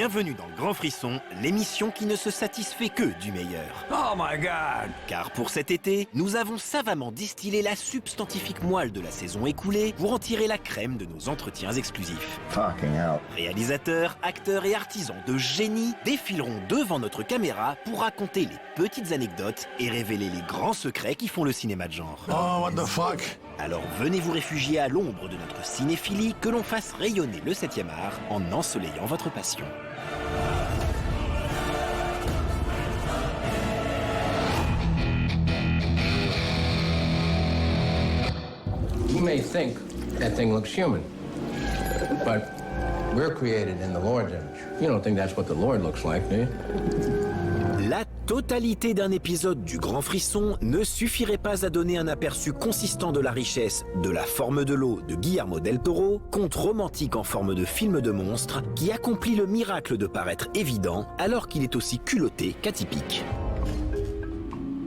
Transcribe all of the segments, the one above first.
Bienvenue dans Grand Frisson, l'émission qui ne se satisfait que du meilleur. Oh my God! Car pour cet été, nous avons savamment distillé la substantifique moelle de la saison écoulée pour en tirer la crème de nos entretiens exclusifs. Fucking hell. Réalisateurs, acteurs et artisans de génie défileront devant notre caméra pour raconter les petites anecdotes et révéler les grands secrets qui font le cinéma de genre. Oh, what the fuck? Alors venez vous réfugier à l'ombre de notre cinéphilie, que l'on fasse rayonner le 7e art en ensoleillant votre passion. You may think that thing looks human, but we're created in the Lord's image. You don't think that's what the Lord looks like, do you? La totalité d'un épisode du Grand Frisson ne suffirait pas à donner un aperçu consistant de la richesse de La Forme de l'eau de Guillermo del Toro, conte romantique en forme de film de monstre qui accomplit le miracle de paraître évident alors qu'il est aussi culotté qu'atypique.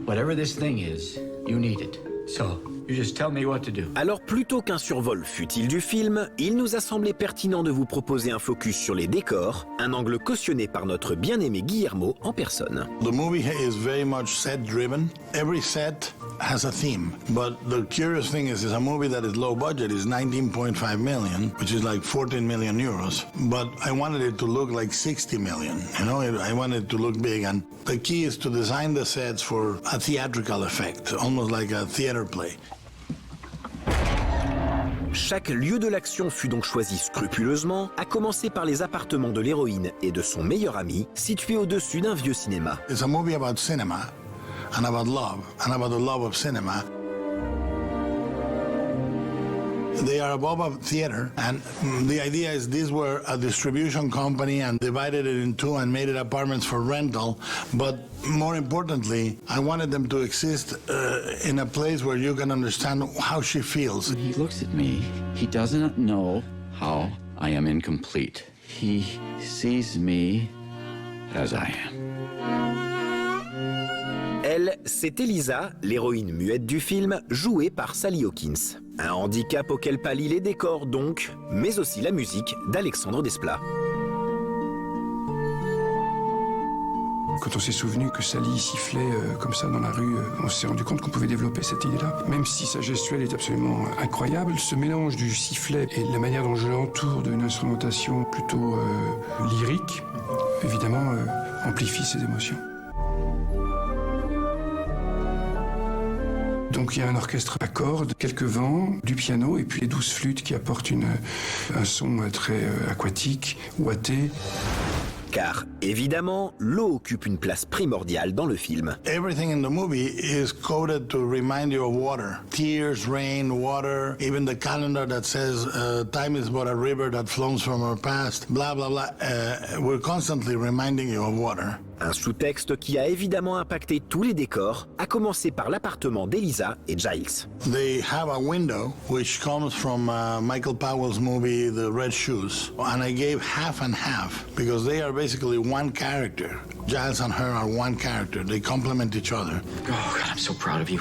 Whatever this thing is, you need it. So, you just tell me what to do. Alors plutôt qu'un survol futile du film, il nous a semblé pertinent de vous proposer un focus sur les décors, un angle cautionné par notre bien-aimé Guillermo en personne. The movie is very much set-driven. Every set has a theme. But the curious thing is it's a movie that is low budget. It's 19.5 million, which is like 14 million euros. But I wanted it to look like 60 million. You know, I wanted it to look big. And the key is to design the sets for a theatrical effect, almost like a theater play. Chaque lieu de l'action fut donc choisi scrupuleusement, à commencer par les appartements de l'héroïne et de son meilleur ami, situés au-dessus d'un vieux cinéma. It's a movie about cinema and about the love of cinema. They are above a theater, and the idea is these were a distribution company and divided it in two and made it apartments for rental. But more importantly, I wanted them to exist in a place where you can understand how she feels. When he looks at me, he doesn't know how I am incomplete. He sees me as I am. Elle, c'est Elisa, l'héroïne muette du film, jouée par Sally Hawkins. Un handicap auquel pallient les décors donc, mais aussi la musique d'Alexandre Desplat. Quand on s'est souvenu que Sally sifflait comme ça dans la rue, on s'est rendu compte qu'on pouvait développer cette idée-là. Même si sa gestuelle est absolument incroyable, ce mélange du sifflet et de la manière dont je l'entoure d'une instrumentation plutôt lyrique, évidemment, amplifie ses émotions. Donc il y a un orchestre à cordes, quelques vents, du piano et puis les 12 flûtes qui apportent un son très aquatique, ouaté. Car, évidemment, l'eau occupe une place primordiale dans le film. Everything in the movie is coded to remind you of water. Tears, rain, water, even the calendar that says time is but a river that flows from our past, blah, blah, blah. We're constantly reminding you of water. Un sous-texte qui a évidemment impacté tous les décors, à commencer par l'appartement d'Elisa et Giles. They have a window which comes from Michael Powell's movie The Red Shoes, and I gave half and half because they are basically one character. Giles and her are one character. They complement each other. Oh God, I'm so proud of you.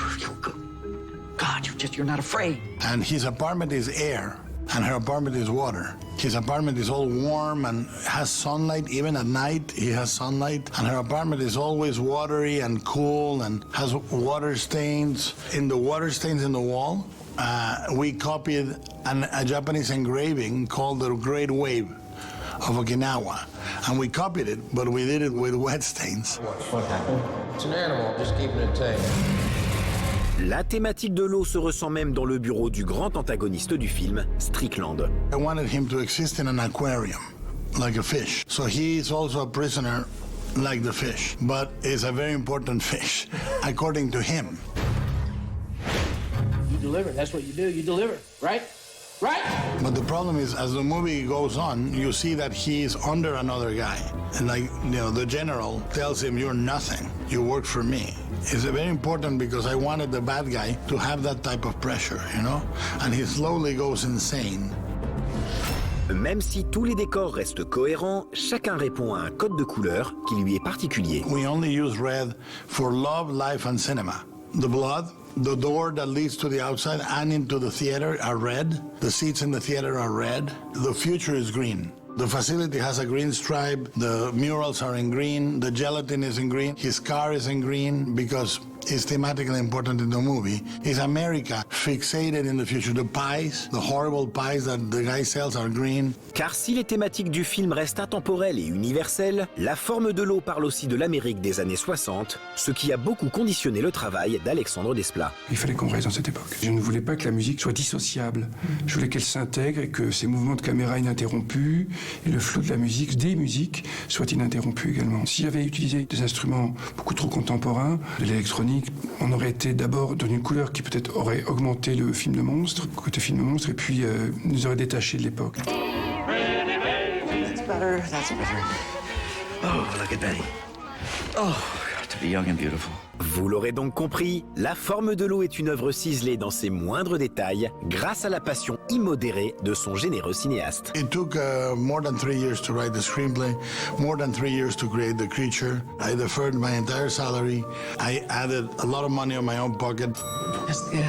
God, you're not afraid. And his apartment is air, and her apartment is water. His apartment is all warm and has sunlight. Even at night, he has sunlight. And her apartment is always watery and cool and has water stains. In the water stains in the wall, we copied a Japanese engraving called the Great Wave of Okinawa. And we copied it, but we did it with wet stains. What happened? It's an animal, just keeping it tame. La thématique de l'eau se ressent même dans le bureau du grand antagoniste du film, Strickland. I wanted him to exist in an aquarium, like a fish. So he is also a prisoner like the fish, but is a very important fish, according to him. You deliver, that's what you do, you deliver, right? Right? But the problem is, as the movie goes on, you see that he is under another guy. And the general tells him, you're nothing, you work for me. It's very important because I wanted the bad guy to have that type of pressure, you know? And he slowly goes insane. Même si tous les décors restent cohérents, chacun répond à un code de couleur qui lui est particulier. We only use red for love, life, and cinema. The blood, the door that leads to the outside and into the theater are red. The seats in the theater are red. The future is green. The facility has a green stripe, the murals are in green, the gelatin is in green, his car is in green because it's thematically important in the movie. Is America fixated in the future? The pies, the horrible pies that the guy sells are green. Car si les thématiques du film restent intemporelles et universelles, La forme de l'eau parle aussi de l'Amérique des années 60, ce qui a beaucoup conditionné le travail d'Alexandre Desplat. Il fallait qu'on reste dans cette époque. Je ne voulais pas que la musique soit dissociable. Je voulais qu'elle s'intègre et que ces mouvements de caméra ininterrompus et le flot de la musique, des musiques, soient ininterrompus également. Si j'avais utilisé des instruments beaucoup trop contemporains, de l'électronique, on aurait été d'abord dans une couleur qui peut-être aurait augmenté le film de monstre, côté film de monstre, et puis nous aurait détaché de l'époque. That's better. Oh, look at Betty. Oh, to be young and beautiful. Vous l'aurez donc compris, La forme de l'eau est une œuvre ciselée dans ses moindres détails grâce à la passion immodérée de son généreux cinéaste. It took more than 3 years to write the screenplay, more than 3 years to create the creature. I deferred my entire salary. I added a lot of money on my own pocket. That's good.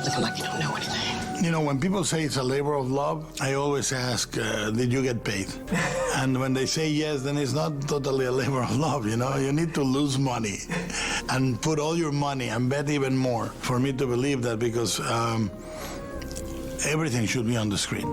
Looking like you don't know anything. You know, when people say it's a labor of love, I always ask, did you get paid? And when they say yes, then it's not totally a labor of love, you know? You need to lose money and put all your money and bet even more for me to believe that, because everything should be on the screen.